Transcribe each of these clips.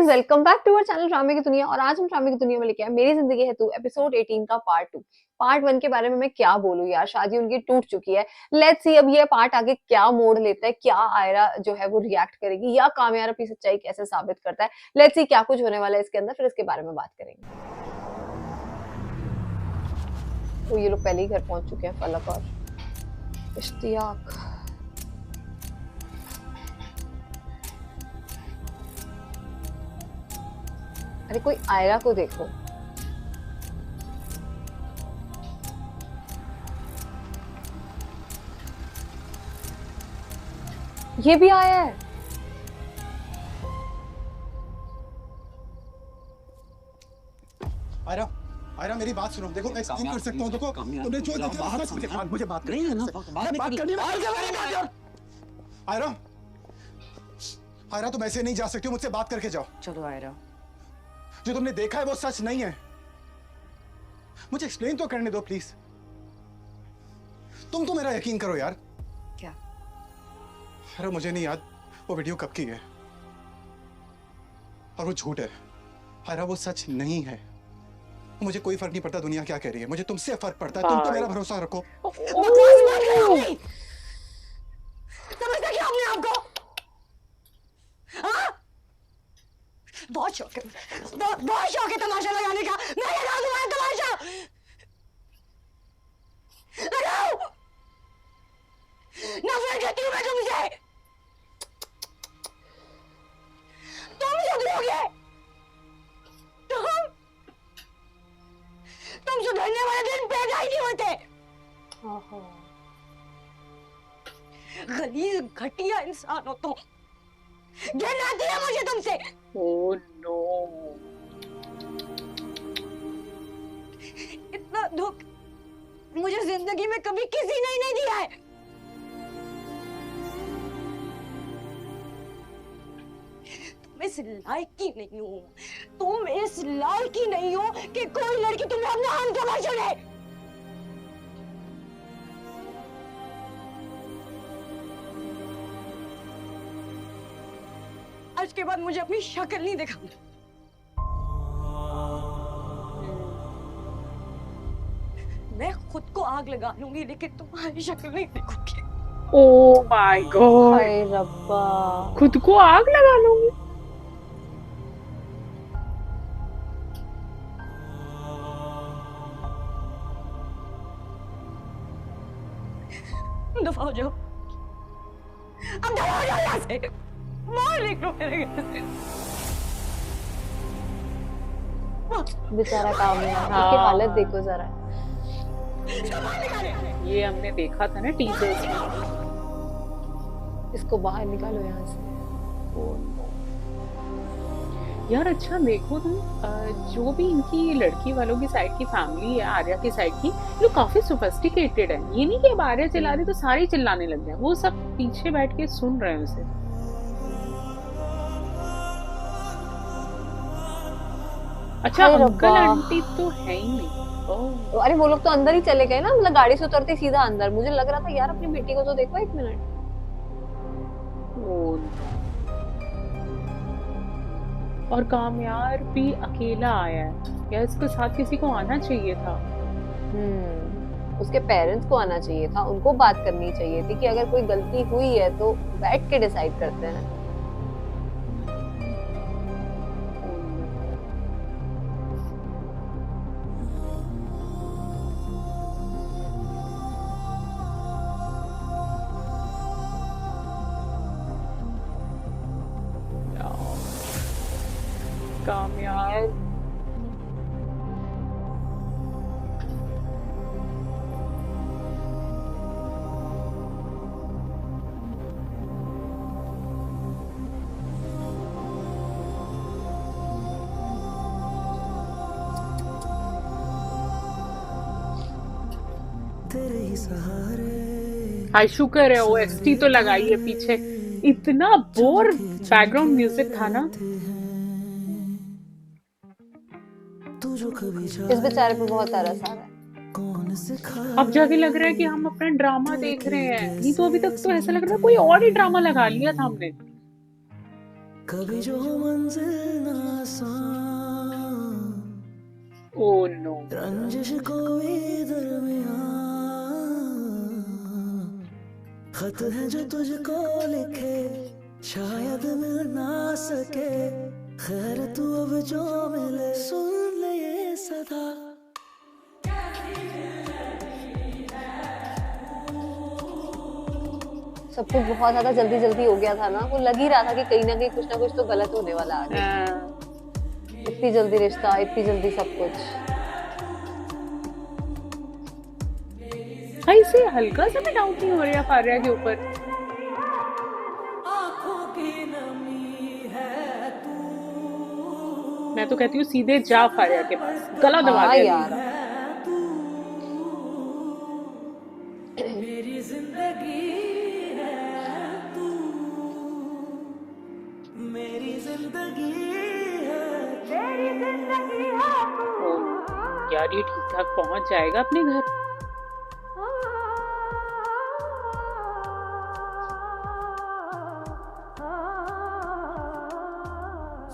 Welcome back to our channel ड्रामे की दुनिया। और आज हम ड्रामे की दुनिया में लेके आए मेरी जिंदगी है तू एपिसोड 18 का पार्ट 2। पार्ट 1 के बारे में मैं क्या बोलूं यार, शादी उनकी टूट चुकी है। लेट्स सी अब ये पार्ट आगे क्या मोड़ लेता है, क्या आयरा जो है वो रिएक्ट करेगी या कामयाब अपनी सच्चाई कैसे साबित करता है। लेट्स सी क्या कुछ होने वाला है इसके अंदर, फिर इसके बारे में बात करेंगे। तो ये लोग पहले ही घर पहुंच चुके हैं, फलक और इश्तियाक। अरे कोई आयरा को देखो। ये भी आया है। आयरा, आयरा मेरी बात सुनो। देखो मैं एक्सप्लेन कर सकता हूँ। देखो तुमने जो देखा मुझे बात करनी है ना। बात करनी है। आयरा, आयरा तुम ऐसे नहीं जा सकती हो, मुझसे बात करके जाओ। चलो आयरा, जो तुमने देखा है वो सच नहीं है। मुझे एक्सप्लेन तो करने दो प्लीज। तुम तो मेरा यकीन करो यार। क्या? अरे मुझे नहीं याद वो वीडियो कब की है और वो झूठ है। आयरा वो सच नहीं है। मुझे कोई फर्क नहीं पड़ता दुनिया क्या कह रही है, मुझे तुमसे फर्क पड़ता है। तुम तो मेरा भरोसा रखो। समझते क्या अपने आप को? बहुत शौक है, बहुत शौक है तमाशा लगाने का। मैं लगा दूंगा तमाशा, लगाओ। नफरत करती हूँ मैं तुमसे। तुम सुधरोगे, तुम सुधरने वाले दिन पैदा ही नहीं होते। गलीज घटिया इंसान हो तुम। घिन आती है मुझे तुमसे। ओह नो, इतना दुख मुझे जिंदगी में कभी किसी ने नहीं दिया है। तुम इस लायक ही नहीं हो, तुम इस लायक ही नहीं हो कि कोई लड़की तुम्हें अपना हम कमर चुने। आज के बाद मुझे अपनी शक्ल नहीं दिखानी। मैं खुद को आग लगा लूंगी लेकिन तुम्हारी शक्ल नहीं देखूंगी। ओह माय गॉड, हाय रब्बा। खुद को आग लगा लूंगी। दफा हो जाओ, अब दफा हो जाओ यहाँ से। बाहर निकलो मेरे घर से। बेचारा कामयाब, उसकी हालत देखो जरा। ये हमने देखा था ना टीजर्स में। इसको बाहर निकालो यहाँ से। यार अच्छा देखो तुम, जो भी इनकी लड़की वालों की साइड की फैमिली है, आर्या की साइड की, लोग काफी सोफिस्टिकेटेड है। ये नहीं कि अब आर्या चिल्ला रही तो सारे चिल्लाने लग जाए, वो सब पीछे बैठ के सुन रहे हैं उसे। अच्छा अंकल आंटी तो है ही नहीं। ओह अरे वो लोग तो अंदर ही चले गए ना, मतलब गाड़ी से उतरते सीधा अंदर। मुझे लग रहा था यार अपनी बेटी को तो देखो एक मिनट। और कामयाब भी अकेला आया है, या इसके साथ किसी को आना चाहिए था। उसके पेरेंट्स को आना चाहिए था, उनको बात करनी चाहिए थी कि अगर कोई गलती हुई है तो बैठ के डिसाइड करते हैं। कामयाब हाय, शुक्र है ओएसटी तो लगाई है पीछे। इतना बोर बैकग्राउंड म्यूजिक था ना। इस बेचारे पे बहुत तरस आ रहा है। अब जाके लग रहा है कि हम अपना ड्रामा देख रहे हैं, नहीं तो अभी तक तो ऐसा लग रहा है कोई और ही ड्रामा लगा लिया था हमने। कभी जो मंजिल ना आसान, ओह नो, रंजिश कोई दरमियान, खत है जो तुझको लिखे शायद मिल ना सके, खैर तू अब जो मिले सुन ले ये सदा। सब कुछ बहुत ज्यादा जल्दी जल्दी हो गया था ना, वो लग ही रहा था कि कहीं ना कहीं कुछ ना कुछ तो गलत होने वाला आगे। इतनी जल्दी रिश्ता, इतनी जल्दी सब कुछ। हाँ, इसे हल्का सा भी डाउट नहीं हो रहा फारिया के ऊपर। आँखों की नमी है तू, मैं तो कहती हूँ सीधे जा फारिया के पास, गला दबा हाँ दे यार, मेरी जिंदगी है तू, मेरी जिंदगी है, मेरी जिंदगी है तू। ओह, यार ये ठीक ठाक पहुंच जाएगा अपने घर?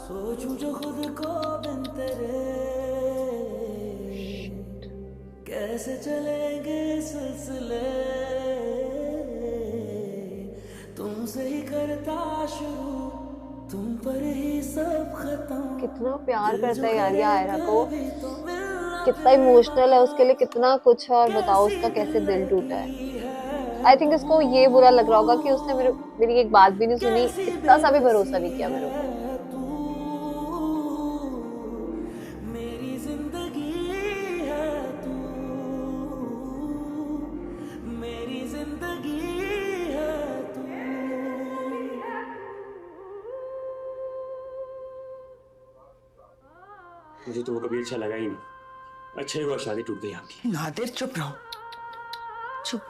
सोचूं जो खुद को बिन तेरे, कैसे चलेंगे सिलसिले, तुमसे ही करता शुरू, तुम पर ही सब खत्म। कितना प्यार करता है यार ये आयरा को, कभी तो मिलना कितना इमोशनल है उसके लिए, कितना कुछ है। और बताओ उसका कैसे दिल टूटा है। आई थिंक इसको ये बुरा लग रहा होगा कि उसने मेरी एक बात भी नहीं सुनी, इतना सा भी भरोसा नहीं किया मेरे ऊपर। तू, मेरी जिंदगी है तू, मेरी जिंदगी है तू। मुझे तो वो कभी अच्छा लगा ही नहीं। अच्छा ही हुआ शादी टूट गई आपकी। नादिर चुप रहो, चुप।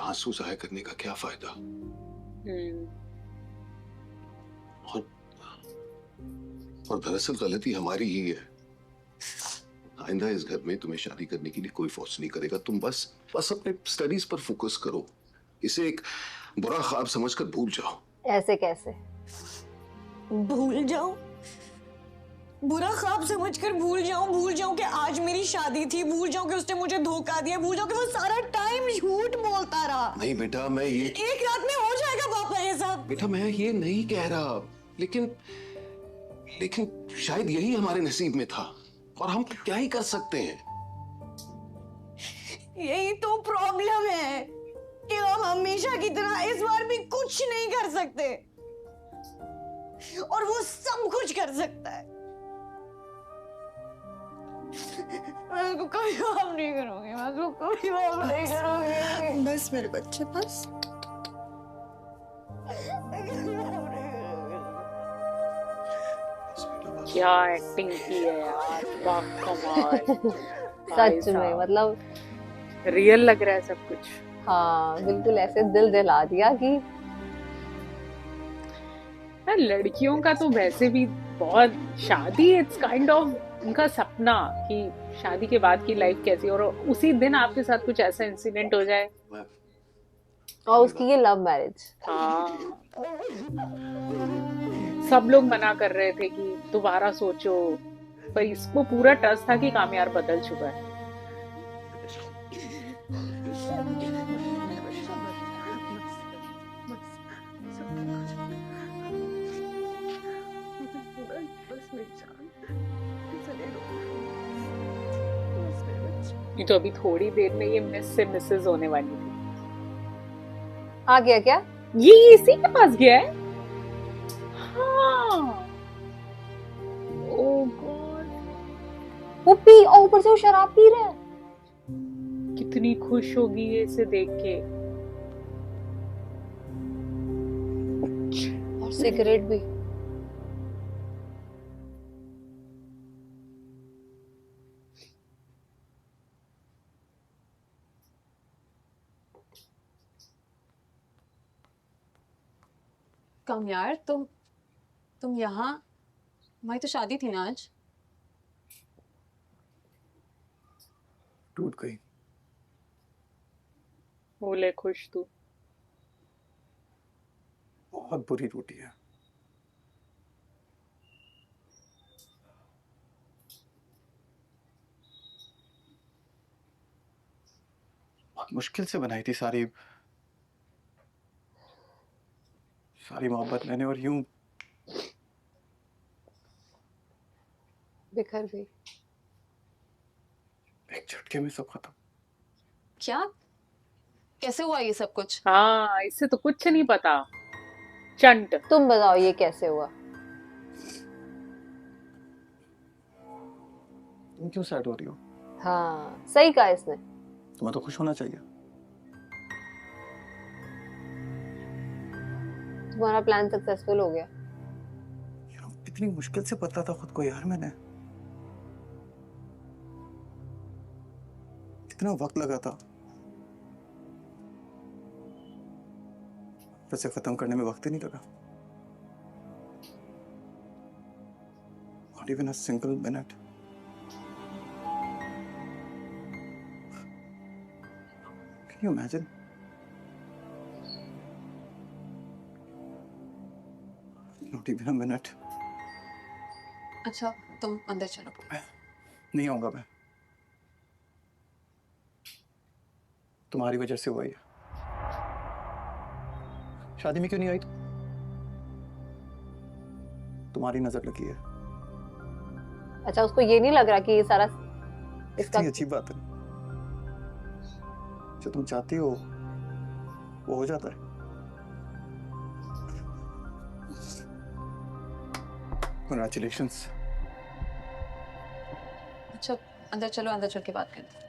आंसू जाहिर करने का क्या फायदा। और दरअसल गलती हमारी ही है। आइंदा इस घर में तुम्हें शादी करने के लिए कोई फोर्स नहीं करेगा। तुम बस अपने स्टडीज पर फोकस करो। इसे एक बुरा ख्वाब समझकर भूल जाओ। ऐसे कैसे भूल जाऊं? बुरा ख्वाब समझकर भूल जाऊं कि आज मेरी शादी थी, भूल जाऊं कि उसने मुझे धोखा दिया, भूल जाऊं कि वो सारा टाइम झूठ बोलता रहा। नहीं बेटा, मैं ये एक रात में हो जाएगा पापा ये सब। बेटा मैं ये नहीं कह रहा, लेकिन शायद यही हमारे नसीब में था और हम क्या ही कर सकते हैं। यही तो प्रॉब्लम है कि हम हमेशा की तरह इस बार भी कुछ नहीं कर सकते और वो सब कुछ कर सकता है। मैं उसको कभी माफ नहीं करूंगी, मैं उसको कभी माफ नहीं करूंगी। बस मेरे बच्चे, बस। क्या एक्टिंग की है यार, वाह कमाल। सच में मतलब रियल लग रहा है सब कुछ। हाँ बिल्कुल ऐसे दिल दिला दिया कि लड़कियों का तो वैसे भी बहुत, शादी इट्स काइंड ऑफ उनका सपना कि शादी के बाद की लाइफ कैसी, और उसी दिन आपके साथ कुछ ऐसा इंसिडेंट हो जाए। और उसकी ये लव मैरिज। हाँ, सब लोग मना कर रहे थे कि दोबारा सोचो, पर इसको पूरा ट्रस्ट था कि कामयार बदल चुका है। ये तो अभी थोड़ी देर में ये मिस से मिसेस होने वाली थी। आ गया क्या? ये इसी के पास गया है। हाँ। ओह गॉड, वो पी और ऊपर से वो शराब पी रहा है। कितनी खुश होगी ये इसे देख के। और सिगरेट भी। कम यार, तुम यहाँ, हमारी तो शादी थी ना आज। टूट गई। बोले खुश तू। बहुत बुरी टूटी है। बहुत मुश्किल से बनाई थी सारी मोहब्बत मैंने, और यूं बिखर गई। एक झटके में सब खत्म। क्या, कैसे हुआ ये सब कुछ? हाँ, इससे तो कुछ नहीं पता। चंट। तुम बताओ ये कैसे हुआ? तुम क्यों सैड हो रही हो? हाँ सही कहा इसने। तुम्हें तो खुश होना चाहिए। तुम्हारा प्लान सक्सेसफुल हो गया। यार इतनी मुश्किल से पता था खुद को यार मैंने, कितना वक्त लगा था। वैसे खत्म करने में वक्त ही नहीं लगा। Not even a single minute. Can you imagine? Not even a minute. अच्छा तुम अंदर चलो। नहीं आऊंगा मैं। तुम्हारी वजह से हुआ ये। शादी में क्यों नहीं आई तुम? तुम्हारी नजर लगी है। अच्छा उसको ये नहीं लग रहा कि ये सारा इसका इतनी अच्छी बात है। जो तुम चाहती हो वो हो जाता है। Congratulations. अच्छा अंदर चलो, अंदर चल के बात करते हैं।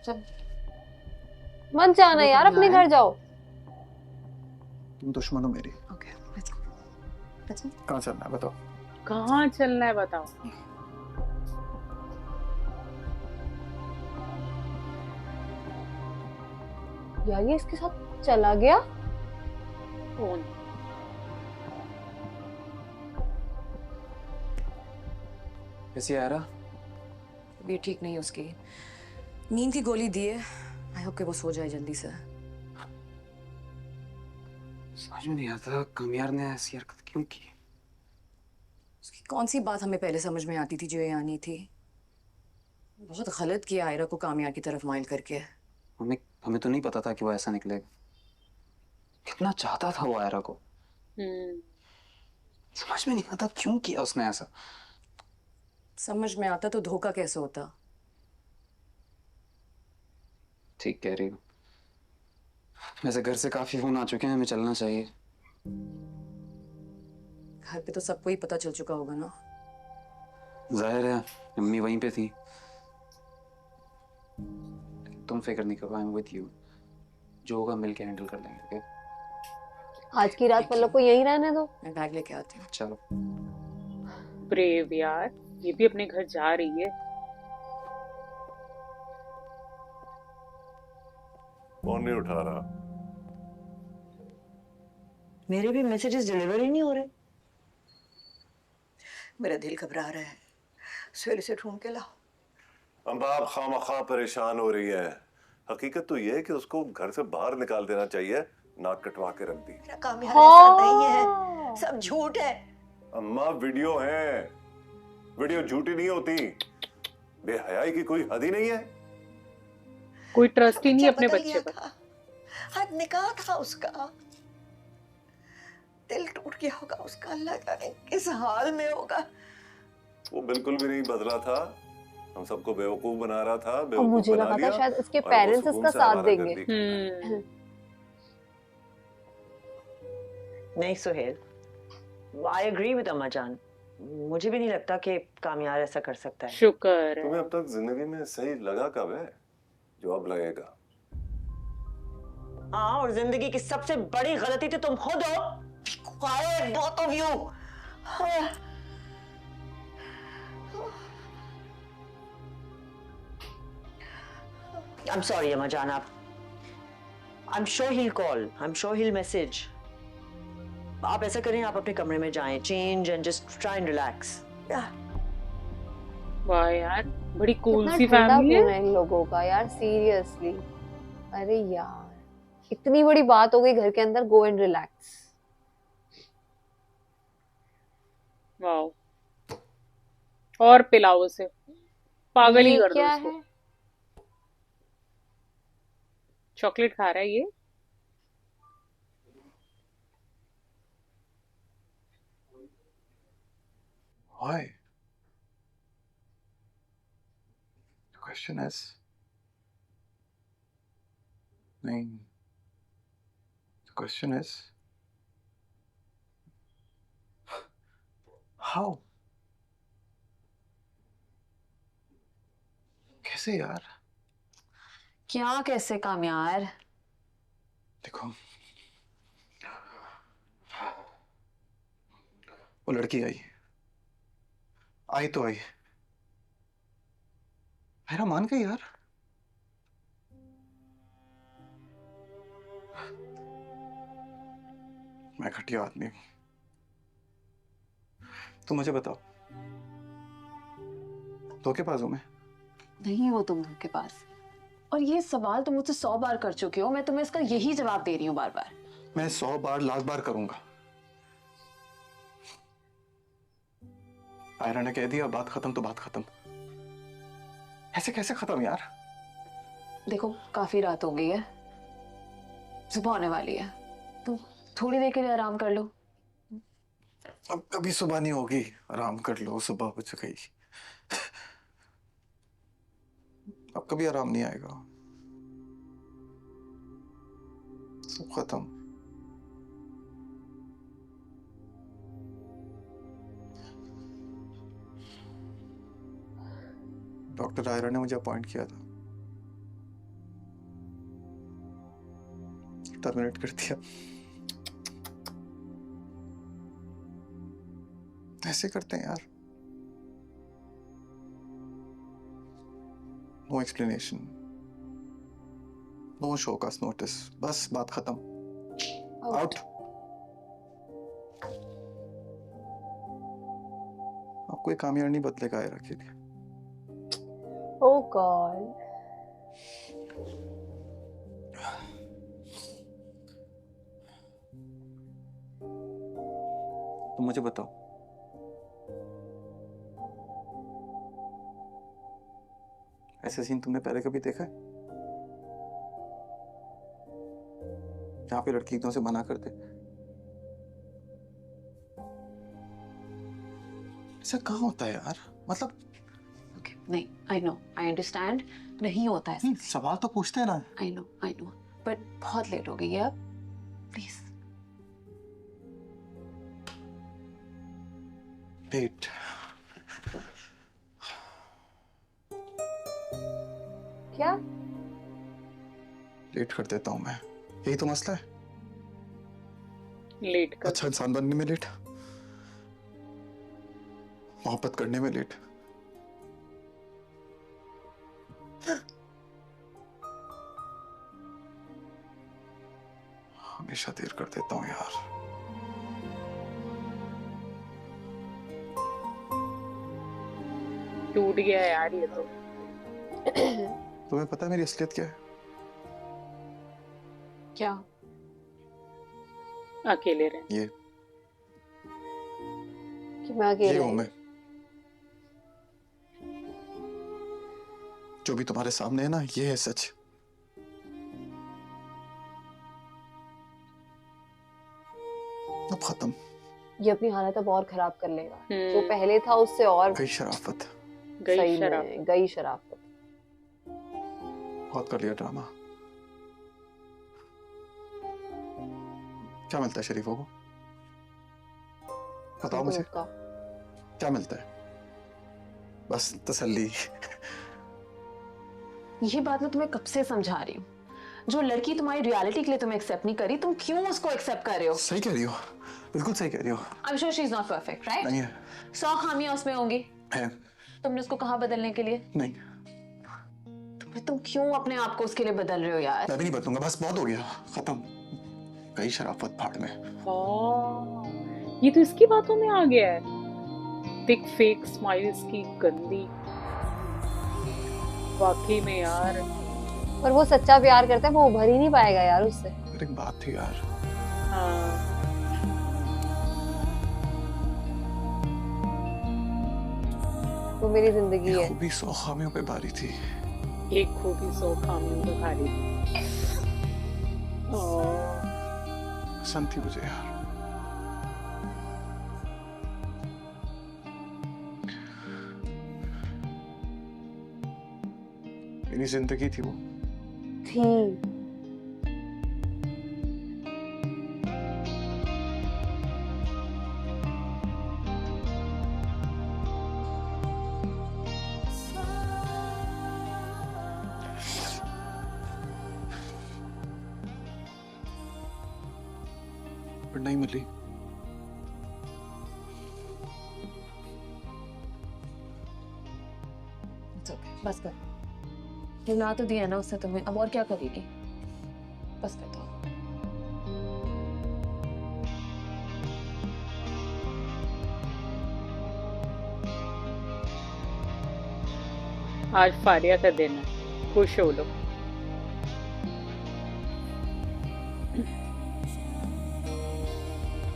सब मत जाना वो यार, कब अपने बुलाया? घर जाओ। तुम दुश्मन हो मेरी। Okay, let's go. कहाँ चलना है बताओ? कहाँ चलना है बताओ? यार ये इसके साथ चला गया। कौन? कैसी है आयरा? भी ठीक नहीं उसकी, नींद की गोली दी है। आई होप कि वो सो जाए जल्दी से। समझ में नहीं आता कमियार ने ऐसी हरकत क्यों की। उसकी कौन सी बात हमें पहले समझ में आती थी जो ये आनी थी। बहुत गलत किया आयरा को कामयार की तरफ माइल करके। हमें हमें तो नहीं पता था कि वो ऐसा निकलेगा। कितना चाहता था वो आयरा को। समझ में नहीं आता क्यों किया उसने ऐसा। समझ में आता तो धोखा कैसे होता। ठीक कह रही हो। वैसे घर से काफी फोन आ चुके हैं, हमें चलना चाहिए। घर पे तो सबको ही पता चल चुका होगा ना। जाहिर है अम्मी वहीं पे थी। तुम फिक्र नहीं करो, आई एम विद यू। जो होगा मिलके हैंडल कर लेंगे। ओके आज की रात पल्लव को यहीं रहने दो। मैं बैग लेके आती हूँ। चलो। ब्रेव यार, ये भी अपने घर जा रही है। कौन नहीं उठा रहा? मेरे भी मैसेजेस डिलीवर ही नहीं हो रहे। मेरा दिल घबरा रहा है। सवेरे से ढूंढ के लाओ। अम्बा आप खामखा परेशान हो रही है। हकीकत तो ये है कि उसको घर से बाहर निकाल देना चाहिए। नाक कटवा के रख दी। मेरा कामयाब ऐसा नहीं है, सब झूठ है। अम्मा वीडियो है, वीडियो झूठी नहीं होती। बेहयाई की कोई हद ही नहीं है। कोई ट्रस्ट ही नहीं बच्चा अपने बदल बच्चे गया पर। था। आज निकाह था उसका, दिल टूट गया होगा उसका। अल्लाह जाने किस हाल में होगा। वो बिल्कुल भी नहीं बदला था। हम सबको बेवकूफ बना रहा था। और बेवकूफ मुझे बना लगा था लिया शायद इसके और वो पेरेंट्स सुकून इसका से साथ आवारागर्दी देंगे। करता है। नहीं सुहेल, आई एग्री विद अम्मा जान। मुझे भी नहीं लगता कि कामयार ऐसा कर सकता है। शुक्र है। तुम्हें अब तक जिंदगी में सही लगा कब है जो अब लगेगा? हाँ, और जिंदगी की सबसे बड़ी गलती तो तुम खुद हो। Quiet, both of you. I'm sorry, Amma Jaan. I'm sure he'll call. I'm sure he'll message. आप ऐसा करें, आप अपने कमरे में जाएं, change and just try and relax. वाह यार, बड़ी कूल कितना सी ठंडा फैमिली खून है। है इन लोगों का यार, सीरियसली। अरे यार, इतनी बड़ी बात हो गई घर के अंदर, गो एंड रिलैक्स। वाह, और पिलाओ उसे, पागल ही ये कर दो क्या उसको। है? चॉकलेट खा रहा है ये। Why? The question is, नहीं, the question is, how? कैसे यार? क्या कैसे काम यार? देखो, वो लड़की आई तो आई, मेरा मान गई यार। मैं घटिया आदमी हूं। तुम मुझे बताओ, धोखेबाज हूं मैं? नहीं हो तुम के पास, और ये सवाल तुम मुझसे 100 बार कर चुके हो, मैं तुम्हें इसका यही जवाब दे रही हूँ बार बार। मैं 100 बार, लाख बार करूंगा। आयरा ने कह दिया बात खत्म तो बात खत्म। ऐसे कैसे खत्म यार? देखो काफी रात हो गई है, सुबह होने वाली है, तुम थोड़ी देर के लिए आराम कर लो। अब कभी सुबह नहीं होगी, आराम कर लो, सुबह हो गई। अब कभी आराम नहीं आएगा, सब खत्म। डॉक्टर आयरा ने मुझे अपॉइंट किया था, टर्मिनेट कर दिया। ऐसे करते हैं यार, no explanation, no show cause notice, बस बात खत्म, आउट। अब कोई कामयाब नहीं बदलेगा आयरा के लिए। Oh God. तुम मुझे बताओ, ऐसे सीन तुमने पहले कभी देखा है जहां पे लड़की एकदम से मना कर दे? ऐसा कहाँ होता है यार? मतलब नहीं, आई नो, आई अंडरस्टैंड, नहीं होता है। सवाल तो पूछते हैं ना। आई नो, बट बहुत लेट हो गई है अब, प्लीज। लेट? क्या? लेट कर देता हूं मैं, यही तो मसला है। लेट कर। अच्छा इंसान बनने में लेट, मोहब्बत करने में लेट। हमेशा देर कर देता हूं यार। टूट गया यार ये तो। तुम्हें पता है मेरी असलियत क्या है? क्या? अकेले रहे। ये कि मैं अकेले हूं मैं, जो भी तुम्हारे सामने है ना, ये है सच। अब खत्म। ये अपनी हालत अब और खराब कर लेगा, जो पहले था उससे और गई शराफत, सही में गई शराफत। बहुत कर लिया ड्रामा। क्या मिलता है शरीफों को? बताओ मुझे, क्या मिलता है? बस तसल्ली। ये बात मैं तुम्हें कब से समझा रही हूँ, जो लड़की तुम्हारी रियलिटी के लिए तुम्हें एक्सेप्ट नहीं करी, तुम क्यों उसको एक्सेप्ट कर रहे हो? सही कह रही हो, बिल्कुल सही कह रही हो। I am sure she is not perfect, right? नहीं है। 100 खामियां उसमें होंगी, है। तुमने उसको कहा बदलने के लिए? नहीं। तुम क्यों अपने आप को उसके लिए बदल रहे हो यार? मैं भी नहीं बदलूंगा, बस बहुत हो गया, खत्म। गई शराफत भाड़ में। ये तो इसकी बातों में आ गया है। थिक फेक स्माइल्स की गंदी। वाकई में यार। पर वो सच्चा प्यार करता है, वो उभर ही नहीं पाएगा यार उससे। फिर एक बात थी यार, हाँ वो मेरी जिंदगी ये है। खूबी 100 खामियों पे भारी थी। एक खूबी 100 खामियों पे भारी थी। पसंद थी मुझे यार। मेरी जिंदगी थी वो। थी। पर नहीं मिली। बस कर, रुला तो दिया ना उससे तुम्हें, अब और क्या करेगी? बस कर दो। आज फारिया का दिन है, खुश हो लो।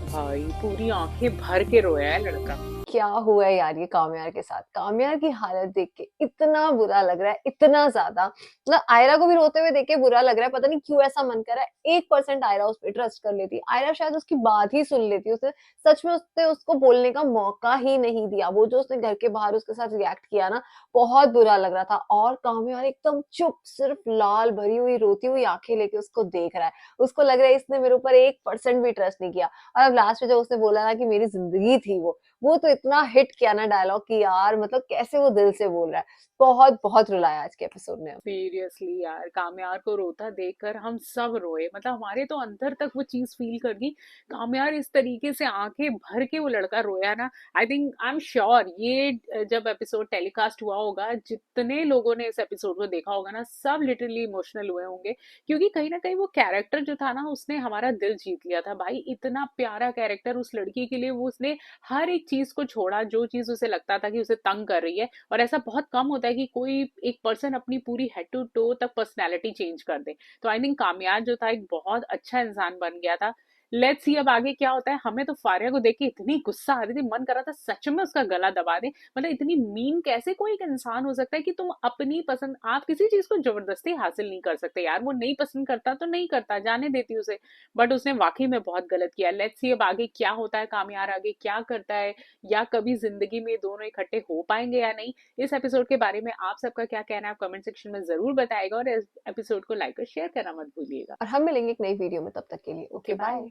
भाई पूरी आंखें भर के रोया है लड़का। क्या हुआ है यार ये काम्यार के साथ? काम्यार की हालत देख के इतना बुरा लग रहा है, इतना ज्यादा। मतलब आयरा को भी रोते हुए देख के बुरा लग रहा है, पता नहीं क्यों ऐसा मन कर रहा है। 1% आयरा उस पर ट्रस्ट कर लेती, आयरा शायद उसकी बात ही सुन लेती। उसने सच में उसने उसको बोलने का मौका ही नहीं दिया। वो जो उसने घर के बाहर उसके साथ रिएक्ट किया ना, बहुत बुरा लग रहा था। और काम्यार एकदम चुप, सिर्फ लाल भरी हुई रोती हुई आंखें लेके उसको देख रहा है। उसको लग रहा है इसने मेरे ऊपर 1% भी ट्रस्ट नहीं किया। और अब लास्ट में जब उसने बोला ना कि मेरी जिंदगी थी वो तो इतना हिट किया ना डायलॉग कि यार मतलब कैसे वो दिल से बोल रहा है। बहुत बहुत रुलाया आज के एपिसोड ने। सीरियसली यार, कामयार को रोता देखकर हम सब रोए। मतलब हमारे तो अंदर तक वो चीज फील कर गई। कामयार इस तरीके से आंखें भर के वो लड़का रोया ना, I think I am sure ये जब एपिसोड टेलीकास्ट हुआ होगा, जितने लोगों ने इस एपिसोड को देखा होगा ना, सब लिटरली इमोशनल हुए होंगे। क्योंकि कहीं ना कहीं वो कैरेक्टर जो था ना, उसने हमारा दिल जीत लिया था भाई। इतना प्यारा कैरेक्टर उस लड़की के लिए, वो उसने हर एक चीज को छोड़ा जो चीज उसे लगता था कि उसे तंग कर रही है। और ऐसा बहुत कम होता है कि कोई एक पर्सन अपनी पूरी हेड टू टो तक पर्सनैलिटी चेंज कर दे। तो आई थिंक कामयाब जो था एक बहुत अच्छा इंसान बन गया था। लेट्स सी अब आगे क्या होता है। हमें तो फारिया को देख के इतनी गुस्सा आ रही थी, मन कर रहा था सच में उसका गला दबा दे। मतलब इतनी मीन कैसे कोई एक इंसान हो सकता है कि तुम अपनी पसंद, आप किसी चीज को जबरदस्ती हासिल नहीं कर सकते यार। वो नहीं पसंद करता तो नहीं करता, जाने देती उसे। बट उसने वाकई में बहुत गलत किया। लेट्स सी अब आगे क्या होता है, कामयाब आगे क्या करता है, या कभी जिंदगी में दोनों इकट्ठे हो पाएंगे या नहीं। इस एपिसोड के बारे में आप सबका क्या कहना है, आप कमेंट सेक्शन में जरूर बताएगा। और इस एपिसोड को लाइक और शेयर करना मत भूलिएगा। और हम मिलेंगे एक नई वीडियो में, तब तक के लिए ओके बाय।